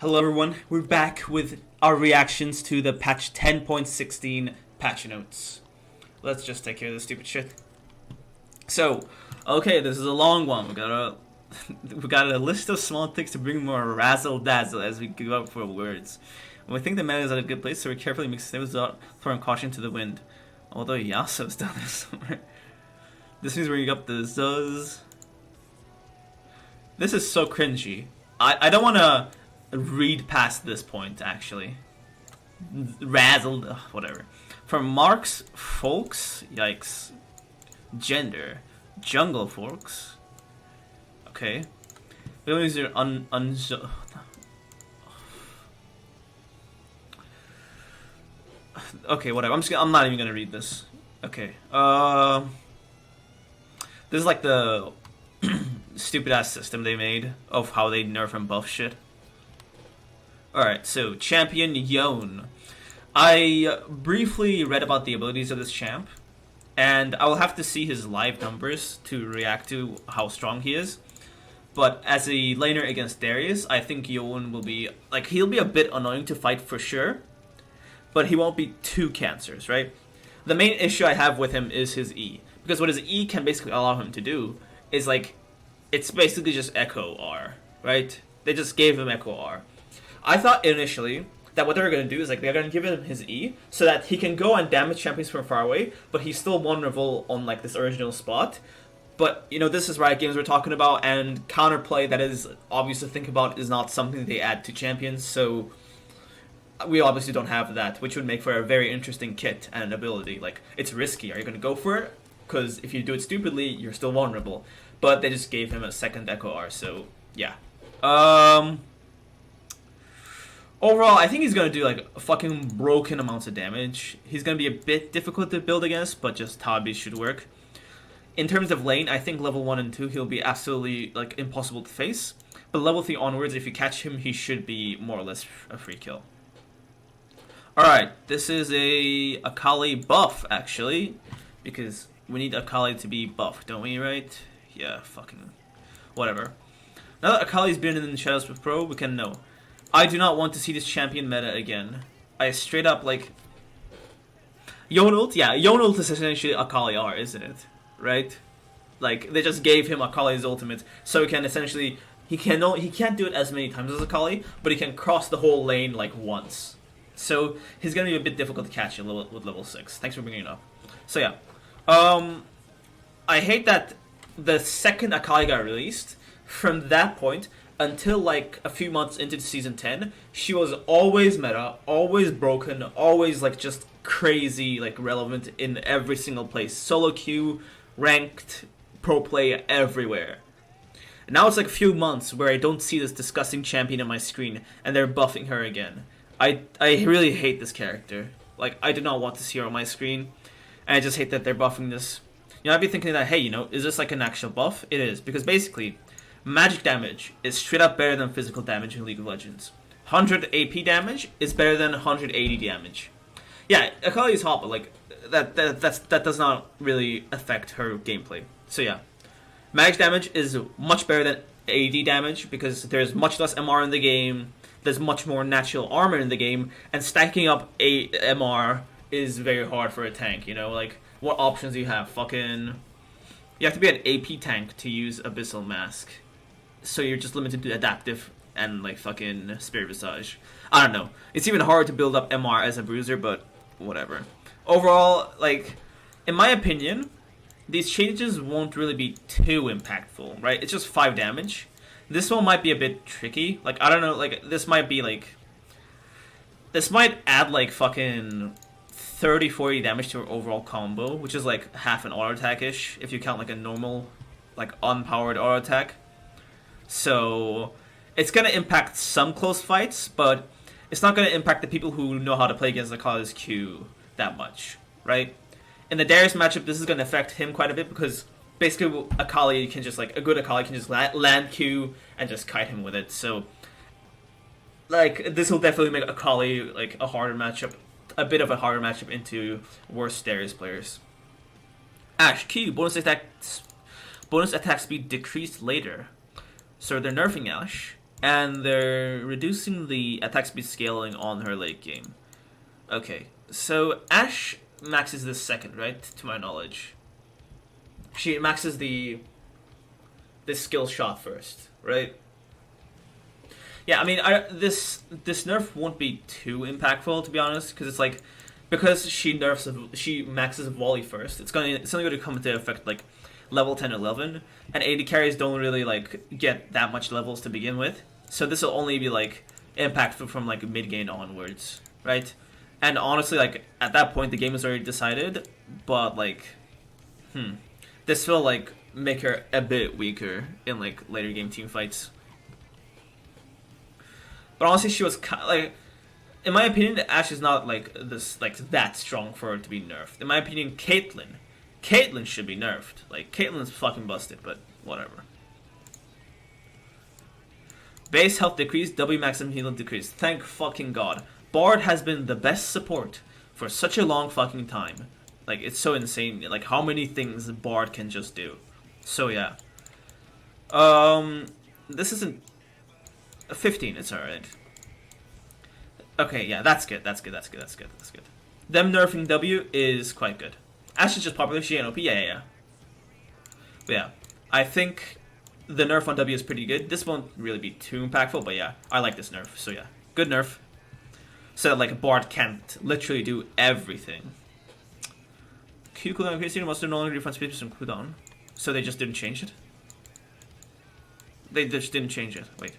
Hello everyone, we're back with our reactions to the patch 10.16 patch notes. Let's just take care of this stupid shit. So, okay, this is a long one. We got a list of small things to bring more razzle dazzle as we go up for words. And we think the meta is at a good place, so we carefully mix things up, throwing caution to the wind. Although Yasuo's done this somewhere. This means bringing up the Zuz. This is so cringy. I don't want to read past this point, actually. Razzled, whatever. From Mark's folks, yikes. Gender, jungle folks. Okay. We don't use your okay, whatever. I'm not even gonna read this. Okay. This is like the stupid ass system they made of how they nerf and buff shit. Alright, so champion Yone. I briefly read about the abilities of this champ, and I will have to see his live numbers to react to how strong he is. But as a laner against Darius, I think Yone will be, like, he'll be a bit annoying to fight for sure, but he won't be too cancerous, right? The main issue I have with him is his E, because what his E can basically allow him to do is, like, it's basically just Echo R, right? They just gave him Echo R. I thought initially that what they were going to do is like they're going to give him his E so that he can go and damage champions from far away, but he's still vulnerable on like this original spot. But, you know, this is Riot Games we're talking about, and counterplay that is obvious to think about is not something they add to champions, so we obviously don't have that, which would make for a very interesting kit and ability. Like, it's risky. Are you going to go for it? Because if you do it stupidly, you're still vulnerable. But they just gave him a second Echo R, so yeah. Overall, I think he's going to do, like, fucking broken amounts of damage. He's going to be a bit difficult to build against, but just how it should work. In terms of lane, I think level 1 and 2, he'll be absolutely, like, impossible to face. But level 3 onwards, if you catch him, he should be more or less a free kill. Alright, this is a Akali buff, actually. Because we need Akali to be buffed, don't we, right? Yeah, fucking whatever. Now that Akali's been in the Shadows with Pro, we can know. I do not want to see this champion meta again. I straight up, like... Yone ult? Yeah, Yone ult is essentially Akali R, isn't it? Right? Like, they just gave him Akali's ultimate, so he can essentially... He can't do it as many times as Akali, but he can cross the whole lane, like, once. So, he's gonna be a bit difficult to catch with level 6. Thanks for bringing it up. So, yeah. I hate that the second Akali got released, from that point until like a few months into season 10, she was always meta, always broken, always like just crazy, like relevant in every single place. Solo queue, ranked, pro play, everywhere. And now it's like a few months where I don't see this disgusting champion on my screen, and they're buffing her again. I really hate this character. Like, I do not want to see her on my screen, and I just hate that they're buffing this. You know, I'd be thinking that, hey, you know, is this like an actual buff? It is, because basically, magic damage is straight up better than physical damage in League of Legends. 100 AP damage is better than 180 damage. Yeah, Akali is hot, but like that does not really affect her gameplay. So yeah, magic damage is much better than AD damage because there's much less MR in the game. There's much more natural armor in the game, and stacking up a MR is very hard for a tank. You know, like what options do you have? Fucking, you have to be an AP tank to use Abyssal Mask. So you're just limited to adaptive and like fucking Spirit Visage. I don't know. It's even hard to build up MR as a bruiser, but whatever. Overall, like, in my opinion, these changes won't really be too impactful, right? It's just 5 damage. This one might be a bit tricky. Like, I don't know, like, this might be like... This might add like fucking 30-40 damage to her overall combo, which is like half an auto attack-ish, if you count like a normal, like, unpowered auto attack. So, it's going to impact some close fights, but it's not going to impact the people who know how to play against Akali's Q that much, right? In the Darius matchup, this is going to affect him quite a bit because basically Akali can just, like, a good Akali can just land Q and just kite him with it. So, like, this will definitely make Akali, like, a harder matchup, a bit of a harder matchup into worse Darius players. Ashe Q, bonus attack speed decreased later. So they're nerfing Ashe, and they're reducing the attack speed scaling on her late game. Okay, so Ashe maxes this second, right? To my knowledge, she maxes the skill shot first, right? Yeah, I mean, this nerf won't be too impactful, to be honest, because it's like, because she maxes volley first, it's only going to come into effect like level 10 11, and AD carries don't really like get that much levels to begin with, so this will only be like impactful from like mid game onwards, right? And honestly, like at that point the game is already decided, but like this will like make her a bit weaker in like later game team fights. But honestly, she was like, in my opinion, Ashe is not like this like that strong for her to be nerfed. In my opinion, Caitlyn should be nerfed. Like Caitlyn's fucking busted, but whatever. Base health decrease, W maximum healing decrease. Thank fucking god. Bard has been the best support for such a long fucking time. Like it's so insane. Like how many things Bard can just do. So yeah. This isn't 15, it's alright. Okay, yeah, that's good. Them nerfing W is quite good. Ashe is just popular, she ain't OP, yeah. But yeah, I think the nerf on W is pretty good. This won't really be too impactful, but yeah, I like this nerf, so yeah. Good nerf. So that, like, a Bard can't literally do everything. Q cooldown increasing, must no longer refund speed from cooldown. So they just didn't change it? They just didn't change it, wait.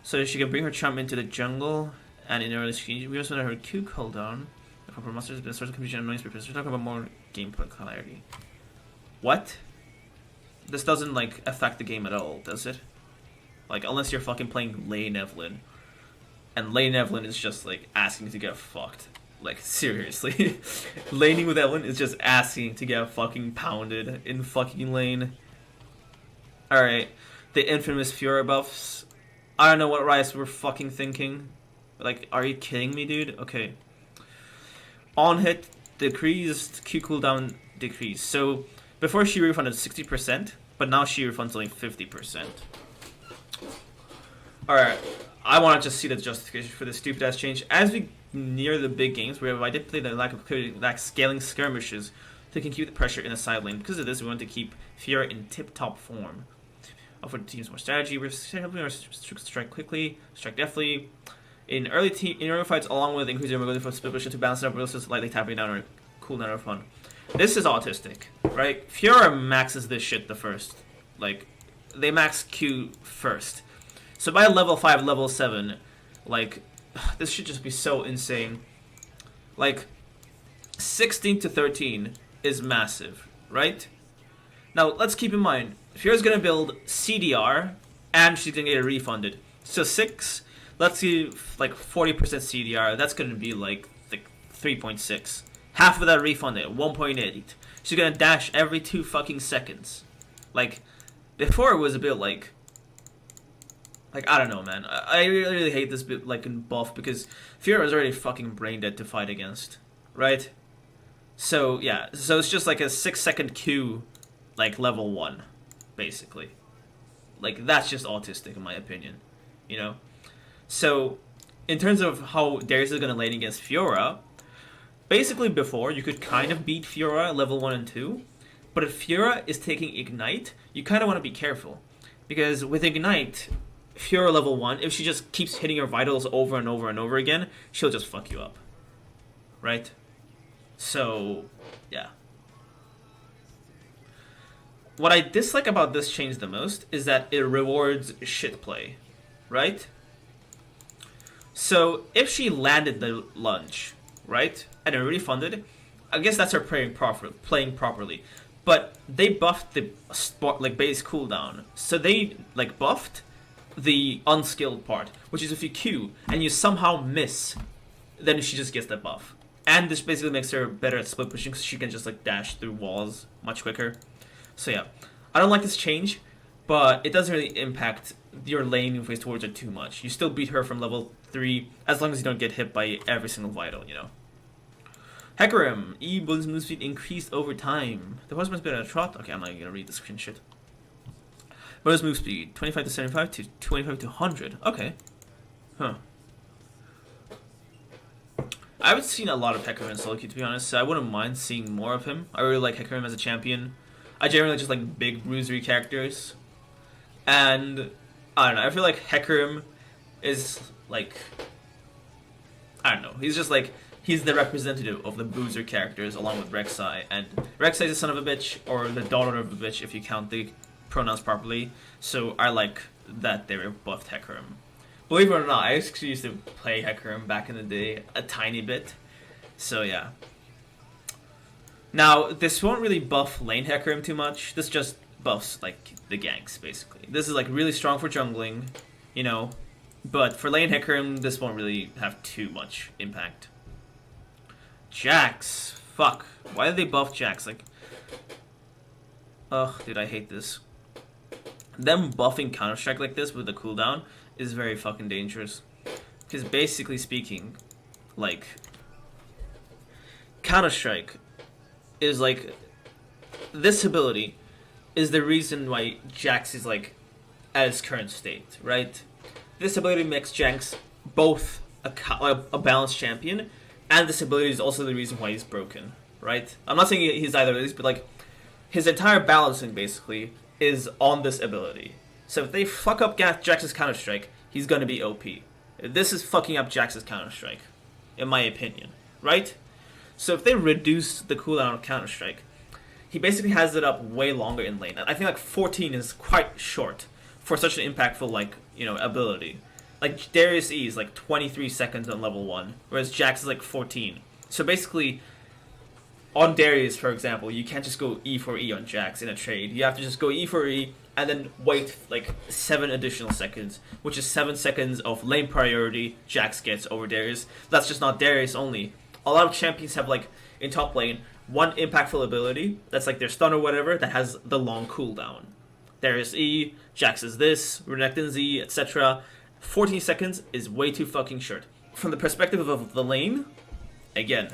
So she can bring her charm into the jungle, and in early screen, we also know her Q cooldown. The proper monster has been a source of confusion and annoyance because we're talking about more gameplay clarity. What? This doesn't, like, affect the game at all, does it? Like, unless you're fucking playing Lane Evelyn. And Lane Evelyn is just, like, asking to get fucked. Like, seriously. Laning with Evelyn is just asking to get fucking pounded in fucking lane. Alright. The infamous Fiora buffs. I don't know what Rice were fucking thinking. Like, are you kidding me, dude? Okay. On hit, decreased, Q cooldown decreased. So, before she refunded 60%, but now she refunds only 50%. Alright, I want to just see the justification for this stupid ass change. As we near the big games, where I did play the lack of clarity, lack scaling skirmishes to keep the pressure in the side lane. Because of this, we want to keep Fiora in tip-top form. Offer the teams more strategy. We're helping our strike quickly, strike deftly. In early fights, along with increasing mobility for split position to balance it up, we're also slightly tapping down our cooldown of fun. This is autistic, right? Fiora maxes this shit the first. Like, they max Q first. So by level 5, level 7, like, this should just be so insane. Like, 16 to 13 is massive, right? Now, let's keep in mind, Fiora's gonna build CDR, and she's gonna get it refunded. So 6, let's see, like 40% CDR, that's gonna be like 3.6. Half of that refunded, 1.8. She's gonna dash every 2 fucking seconds. Like, before it was a bit like I don't know, man. I really hate this bit, like, in buff, because Fiora is already fucking brain dead to fight against, right? So, yeah, so it's just like a 6-second Q, like, level 1, basically. Like, that's just autistic, in my opinion, you know? So, in terms of how Darius is gonna lane against Fiora, basically before, you could kind of beat Fiora level 1 and 2, but if Fiora is taking Ignite, you kind of want to be careful, because with Ignite, Fiora level 1, if she just keeps hitting her vitals over and over and over again, she'll just fuck you up. Right? So, yeah. What I dislike about this change the most is that it rewards shit play. Right? So, if she landed the lunge, right, and it refunded, I guess that's her playing properly. But they buffed the like base cooldown. So they, like, buffed the unskilled part, which is if you Q and you somehow miss, then she just gets that buff. And this basically makes her better at split pushing because she can just like dash through walls much quicker. So yeah, I don't like this change, but it doesn't really impact your laning phase towards her too much. You still beat her from level 3 as long as you don't get hit by every single vital, you know. Hecarim, E-Bully's move speed increased over time. The horse must be at a trot. Okay, I'm not gonna read the screen shit. What is move speed? 25 to 75 to 25 to 100. Okay. Huh. I haven't seen a lot of Hecarim in solo queue, to be honest, so I wouldn't mind seeing more of him. I really like Hecarim as a champion. I generally just like big bruisery characters. And I don't know, I feel like Hecarim is like, I don't know, he's just like, he's the representative of the bruiser characters along with Rek'Sai. And Rek'Sai is a son of a bitch, or the daughter of a bitch if you count the pronouns properly. So I like that they were buffed Hecarim. Believe it or not, I actually used to play Hecarim back in the day a tiny bit. So yeah. Now, this won't really buff lane Hecarim too much. This just buffs, like, the ganks, basically. This is, like, really strong for jungling, you know. But for lane Hecarim, this won't really have too much impact. Jax. Fuck. Why did they buff Jax? Like, ugh, dude, I hate this. Them buffing Counter-Strike like this with the cooldown is very fucking dangerous. Because basically speaking, like, Counter-Strike is like, this ability is the reason why Jax is like at its current state, right? This ability makes Jax both a balanced champion, and this ability is also the reason why he's broken, right? I'm not saying he's either of these, but like, his entire balancing basically is on this ability. So if they fuck up Jax's Counter-Strike, he's gonna be OP. This is fucking up Jax's Counter-Strike, in my opinion, right? So if they reduce the cooldown of Counter-Strike, he basically has it up way longer in lane. I think like 14 is quite short for such an impactful, like, you know, ability. Like Darius E is like 23 seconds on level 1, whereas Jax is like 14. So basically, on Darius, for example, you can't just go E for E on Jax in a trade. You have to just go E for E and then wait like 7 additional seconds, which is 7 seconds of lane priority Jax gets over Darius. That's just not Darius only. A lot of champions have, like, in top lane, one impactful ability that's like their stun or whatever that has the long cooldown. Darius E, Jax is this, Renekton Z, etc. 14 seconds is way too fucking short. From the perspective of the lane, again,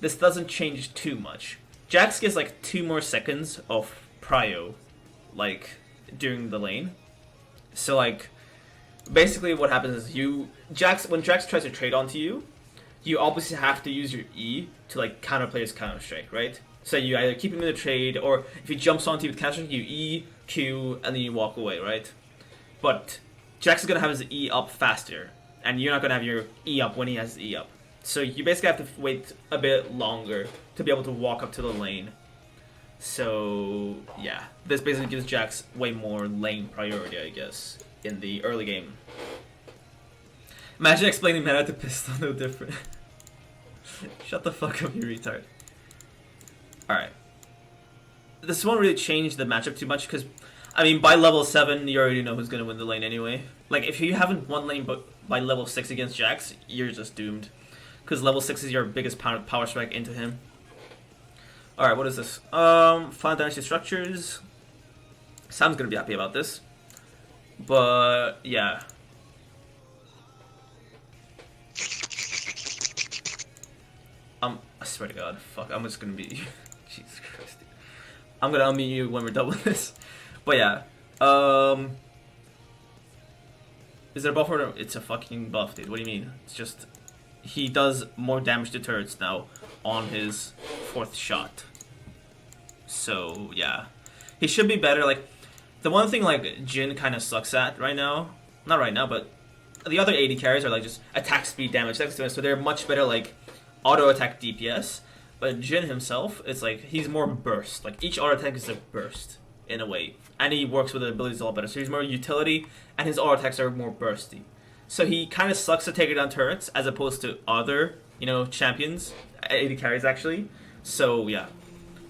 this doesn't change too much. Jax gets like 2 more seconds of prio, like, during the lane. So like, basically what happens is when Jax tries to trade onto you, you obviously have to use your E to like counterplay his Counter-Strike, right? So you either keep him in the trade, or if he jumps onto you with Counter-Strike, you E, Q, and then you walk away, right? But Jax is going to have his E up faster, and you're not going to have your E up when he has his E up. So you basically have to wait a bit longer to be able to walk up to the lane. So yeah, this basically gives Jax way more lane priority, I guess, in the early game. Imagine explaining meta to pistol, no different. Shut the fuck up, you retard. Alright. This won't really change the matchup too much, because, I mean, by level 7, you already know who's going to win the lane anyway. Like, if you haven't won lane by level 6 against Jax, you're just doomed. Because level 6 is your biggest power strike into him. Alright, what is this? Final Dynasty Structures. Sam's going to be happy about this. But, yeah. I swear to God, fuck, I'm just gonna be... Jesus Christ, dude. I'm gonna unmute you when we're done with this. But yeah, is there a buff or no? It's a fucking buff, dude. What do you mean? It's just... He does more damage to turrets now on his 4th shot. So, yeah. He should be better, like... The one thing, like, Jhin kind of sucks at right now... Not right now, but... The other 80 carries are, like, just attack speed damage. So they're much better, like... auto attack DPS, but Jhin himself, it's like he's more burst. Like each auto attack is a burst in a way, and he works with the abilities a lot better. So he's more utility, and his auto attacks are more bursty. So he kind of sucks to take down turrets as opposed to other, you know, champions, AD carries actually. So yeah,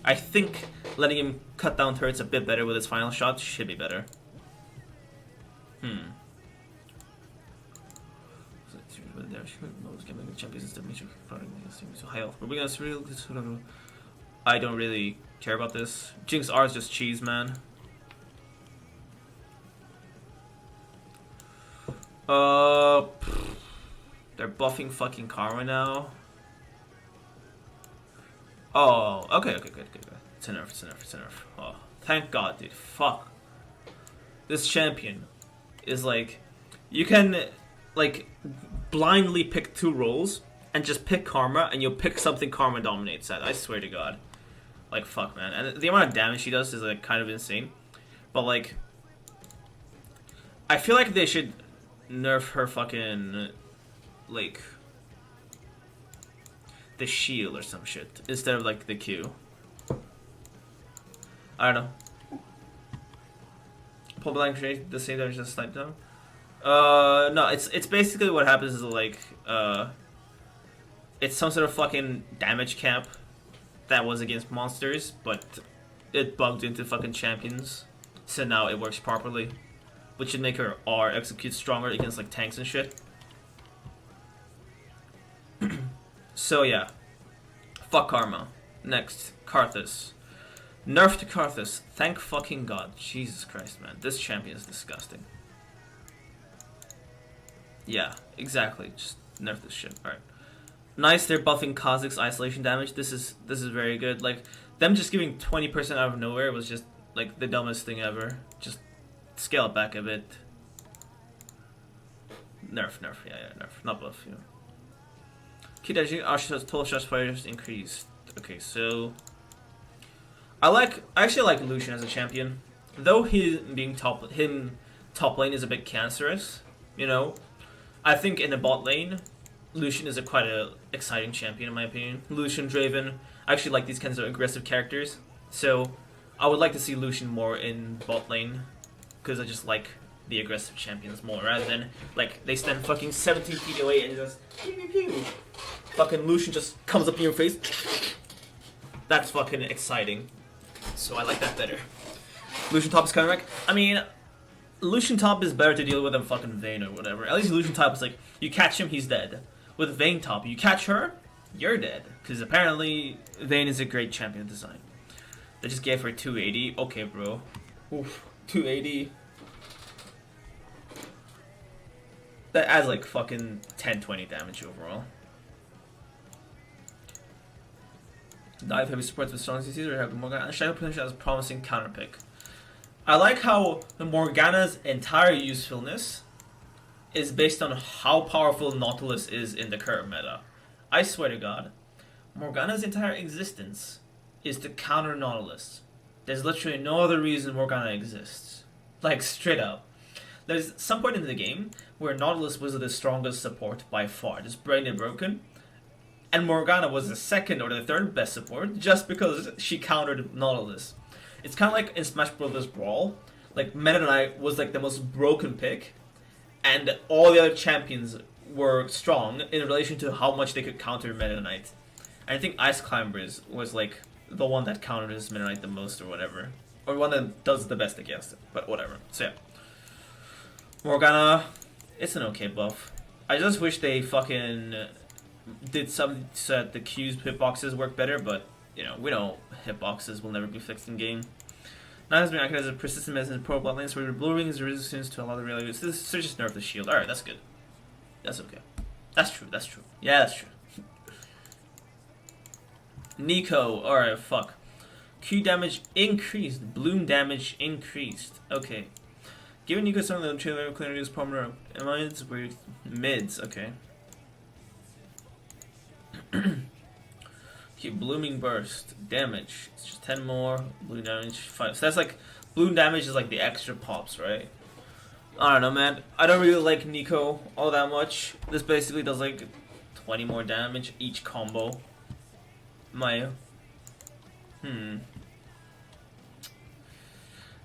I think letting him cut down turrets a bit better with his final shot should be better. I don't really care about this. Jinx R is just cheese, man. They're buffing fucking Karma now. Oh, okay, good. It's a nerf. Oh, thank God, dude. Fuck. this champion is like, you can like blindly pick 2 roles and just pick Karma, and you'll pick something Karma dominates at. I swear to God. Like, fuck, man. And the amount of damage she does is like kind of insane. But like, I feel like they should nerf her fucking like the shield or some shit instead of like the Q. I don't know. Pull blank create the same damage as snipe down. No, it's basically what happens is like it's some sort of fucking damage cap that was against monsters, but it bugged into fucking champions, so now it works properly, which should make her R execute stronger against like tanks and shit. So yeah, fuck Karma. Next, Karthus. Nerf to Karthus. Thank fucking God. Jesus Christ, man. This champion is disgusting. Yeah, exactly. Just nerf this shit. Alright. Nice, they're buffing kha'zix isolation damage. This is very good. Like, them just giving 20% out of nowhere was just like the dumbest thing ever. Just scale it back a bit. Nerf, yeah, nerf. Not buff, you know. Key damage, total shots fired increased. Okay, so I actually like Lucian as a champion. Though him top lane is a bit cancerous, you know. I think in the bot lane, Lucian is quite a exciting champion in my opinion. Lucian, Draven, I actually like these kinds of aggressive characters. So I would like to see Lucian more in bot lane, because I just like the aggressive champions more, rather than like they stand fucking 17 feet away and just pew pew pew. Fucking Lucian just comes up in your face. That's fucking exciting. So I like that better. Lucian top is kind of like, I mean, Lucian top is better to deal with than fucking Vayne or whatever. At least Lucian top is like, you catch him, he's dead. With Vayne top, you catch her, you're dead. Because apparently Vayne is a great champion design. They just gave her 280. Okay, bro. Oof, 280. That adds like fucking 10-20 damage overall. Dive heavy supports with strong CCs or have Morgana and Shadow potential as a promising counter pick. I like how the Morgana's entire usefulness is based on how powerful Nautilus is in the current meta. I swear to God, Morgana's entire existence is to counter Nautilus. There's literally no other reason Morgana exists. Like, straight up. There's some point in the game where Nautilus was the strongest support by far, just brain broken. And Morgana was the second or the third best support just because she countered Nautilus. It's kind of like in Smash Bros. Brawl. Like, Meta Knight was like the most broken pick, and all the other champions were strong in relation to how much they could counter Meta Knight. And I think Ice Climbers was like the one that counters Meta Knight the most or whatever. Or one that does the best against it, but whatever. So yeah. Morgana, it's an okay buff. I just wish they fucking did something so that the Q's hitboxes work better, but you know, we know hitboxes will never be fixed in game. Now has been acted as a persistent menace in pro bot lanes where blurring his resistance to a lot of realities. So just nerf the shield. Alright, that's good. That's okay. That's true, that's true. Yeah, that's true. Nico, alright, fuck. Q damage increased. Bloom damage increased. Okay. Giving Nico some of the trailer clearly is prominent mids where mids, okay. Okay, blooming burst damage. It's just 10 more. Bloom damage 5. So that's like bloom damage is like the extra pops, right? I don't know, man. I don't really like Nico all that much. This basically does like 20 more damage each combo.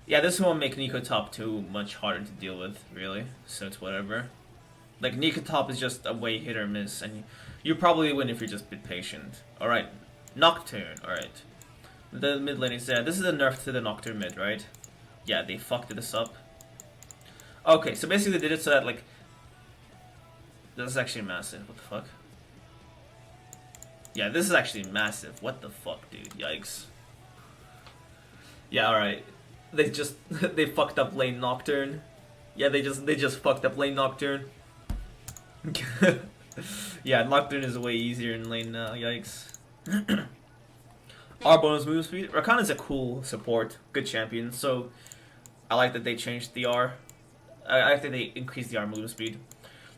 Yeah, this won't make Nico top 2 much harder to deal with, really. So it's whatever. Like, Nico top is just a way hit or miss, and you probably win if you're just a bit patient. Alright, Nocturne, alright. The mid lane is there. This is a nerf to the Nocturne mid, right? Yeah, they fucked this up. Okay, so basically they did it so that, like... This is actually massive, what the fuck? Yeah, this is actually massive. What the fuck, dude? Yikes. Yeah, alright. They just they fucked up lane Nocturne. Yeah, they just fucked up lane Nocturne. Yeah, Nocturne is way easier in lane now. Yikes. Our bonus move speed. Rakan is a cool support, good champion. So I like that they changed the R. I think they increased the R movement speed.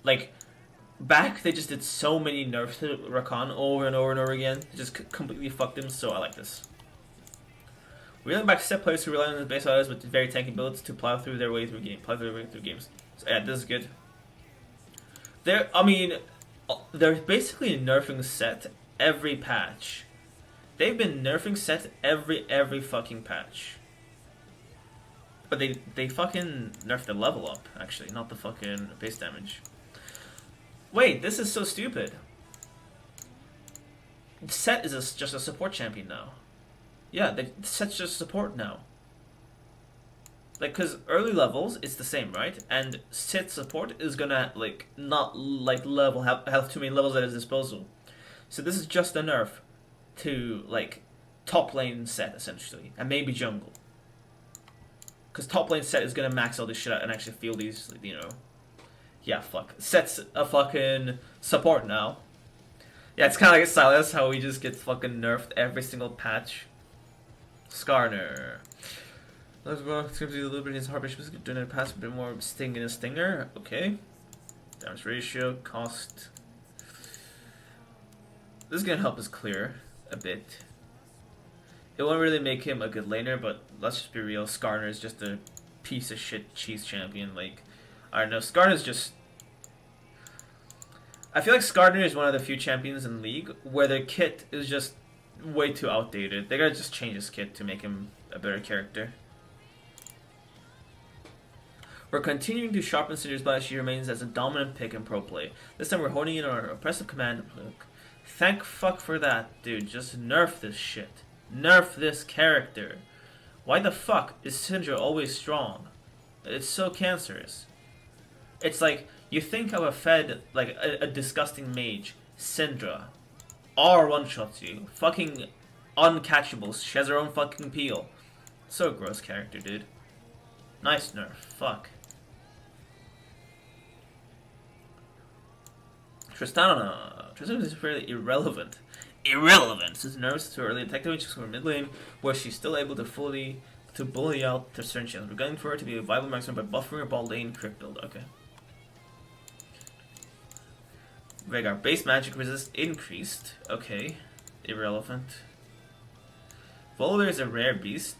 Like, back they just did so many nerfs to Rakan over and over and over again. It just completely fucked him, so I like this. Reeling back set players who rely on the base items with very tanky builds to plow through their way through games. So yeah, this is good. They're basically nerfing set every patch. They've been nerfing set every fucking patch. But they fucking nerfed the level up, actually, not the fucking base damage. Wait, this is so stupid. Set is just a support champion now. Yeah, Set's just support now. Like, cause early levels it's the same, right? And Set support is gonna not have too many levels at his disposal. So this is just a nerf to top lane Set essentially, and maybe jungle. Cause top lane Set is gonna max all this shit out and actually feel these, yeah, fuck. Set's a fucking support now. Yeah, it's kind of like Silas, how he just gets fucking nerfed every single patch. Skarner. Let's go. It's going to be a little bit in his heart, but she's doing a pass, a bit more sting in a stinger. Okay. Damage ratio, cost. This is going to help us clear a bit. It won't really make him a good laner, but let's just be real. Skarner is just a piece of shit cheese champion. I don't know. Skarner's just. I feel like Skarner is one of the few champions in the league where their kit is just way too outdated. They gotta just change his kit to make him a better character. We're continuing to sharpen Cinder's but she remains as a dominant pick in pro play. This time we're honing in on our oppressive command block. Thank fuck for that, dude. Just nerf this shit. Nerf this character. Why the fuck is Syndra always strong? It's so cancerous. It's like, you think of a fed, a disgusting mage, Syndra. R one-shots you. Fucking uncatchable. She has her own fucking peel. So gross character, dude. Nice nerf. Fuck. Tristana. Tristana is fairly irrelevant. Irrelevant! Since nerfs to early attack damage from mid lane, where she's still able to bully out to certain channels. We're going for her to be a viable marksman by buffering her ball lane crit build. Okay. Rhaegar, base magic resist increased. Okay. Irrelevant. Volibear is a rare beast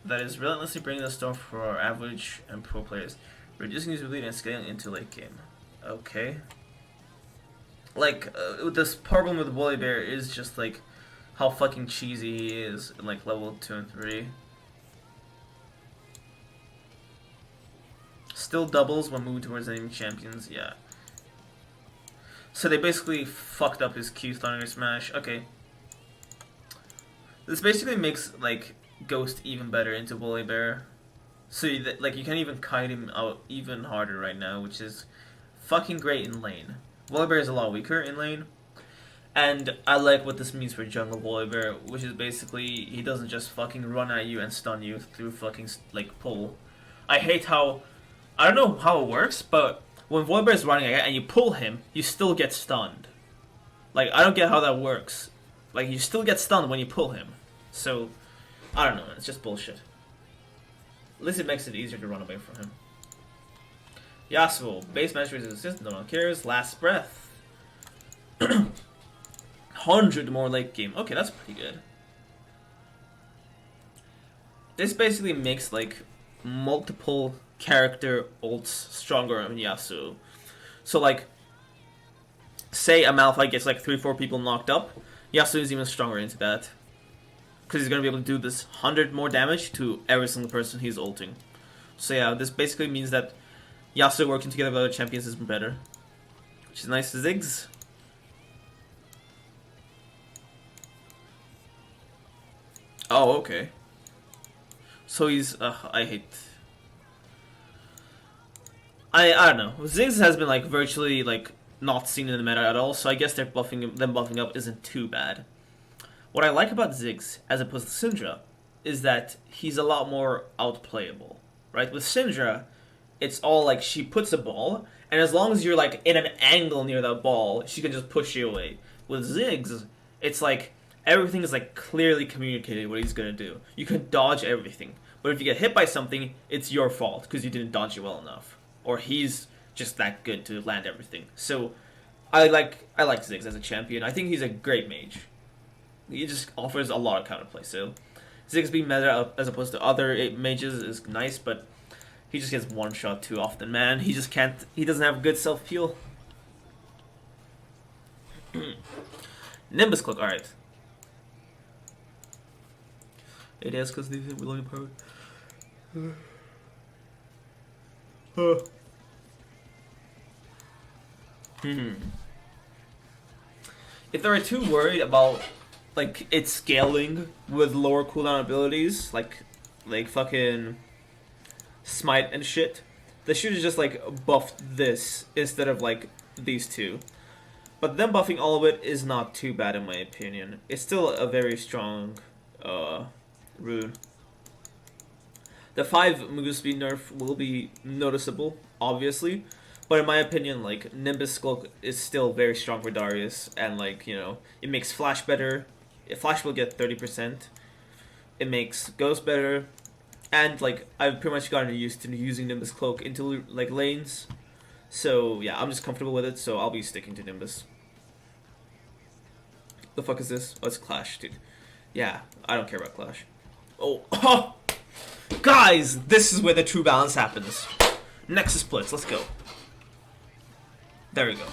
that is relentlessly bringing the storm for our average and pro players, reducing his ability and scaling into late game. Okay. This problem with Volibear is just how fucking cheesy he is in level 2 and 3. Still doubles when moving towards enemy champions, yeah. So they basically fucked up his Q Thunder Smash. Okay. This basically makes Ghost even better into Volibear. So you can even kite him out even harder right now, which is fucking great in lane. Volibear is a lot weaker in lane. And I like what this means for jungle Volibear, which is basically he doesn't just fucking run at you and stun you through fucking pull. I hate how, I don't know how it works, but when Volibear is running and you pull him, you still get stunned. I don't get how that works. You still get stunned when you pull him. So, I don't know, it's just bullshit. At least it makes it easier to run away from him. Yasuo, base match resistance, no one cares, last breath. 100 more late game. Okay, that's pretty good. This basically makes multiple character ults stronger on Yasuo. So say a Malphite gets 3-4 people knocked up, Yasuo is even stronger into that. Because he's going to be able to do this 100 more damage to every single person he's ulting. So yeah, this basically means that Yasuo working together with other champions is better. Which is nice. Ziggs. Oh, okay. So he's, I hate... I don't know. Ziggs has been virtually not seen in the meta at all, so I guess them buffing up isn't too bad. What I like about Ziggs, as opposed to Syndra, is that he's a lot more outplayable. Right? With Syndra, it's all she puts a ball, and as long as you're in an angle near that ball, she can just push you away. With Ziggs, it's everything is clearly communicated what he's gonna do. You can dodge everything. But if you get hit by something, it's your fault because you didn't dodge it well enough, or he's just that good to land everything. So I like Ziggs as a champion. I think he's a great mage. He just offers a lot of counterplay. So Ziggs being meta as opposed to other mages is nice, but he just gets one shot too often, man. He just can't. He doesn't have good self peel. Nimbus Cloak, alright. It is because these are willing power. If they are too worried about like it scaling with lower cooldown abilities, like fucking Smite and shit, they should have just like buffed this instead of like these two. But them buffing all of it is not too bad in my opinion. It's still a very strong rune. The 5 move speed nerf will be noticeable, obviously, but in my opinion, like Nimbus Cloak is still very strong for Darius, and like it makes Flash better. Flash will get 30%. It makes Ghost better, and like I've pretty much gotten used to using Nimbus Cloak into like lanes. So yeah, I'm just comfortable with it, so I'll be sticking to Nimbus. The fuck is this? Oh, it's Clash, dude. Yeah, I don't care about Clash. Oh, guys, this is where the true balance happens. Nexus splits, let's go. There we go.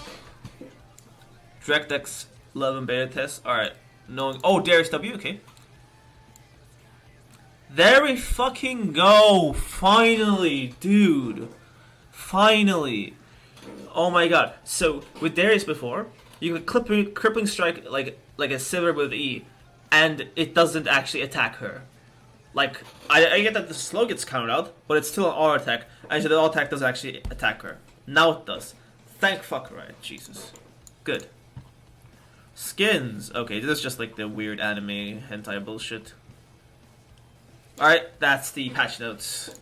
DirectX 11 beta test. Alright. Oh, Darius W, okay. There we fucking go. Finally, dude. Finally. Oh my god. So, with Darius before, you could crippling strike like a Sivir with E, and it doesn't actually attack her. Like, I get that the slow gets counted out, but it's still an auto attack, and so the auto attack doesn't actually attack her. Now it does. Thank fuck right, Jesus. Good. Skins. Okay, this is just like the weird anime hentai bullshit. Alright, that's the patch notes.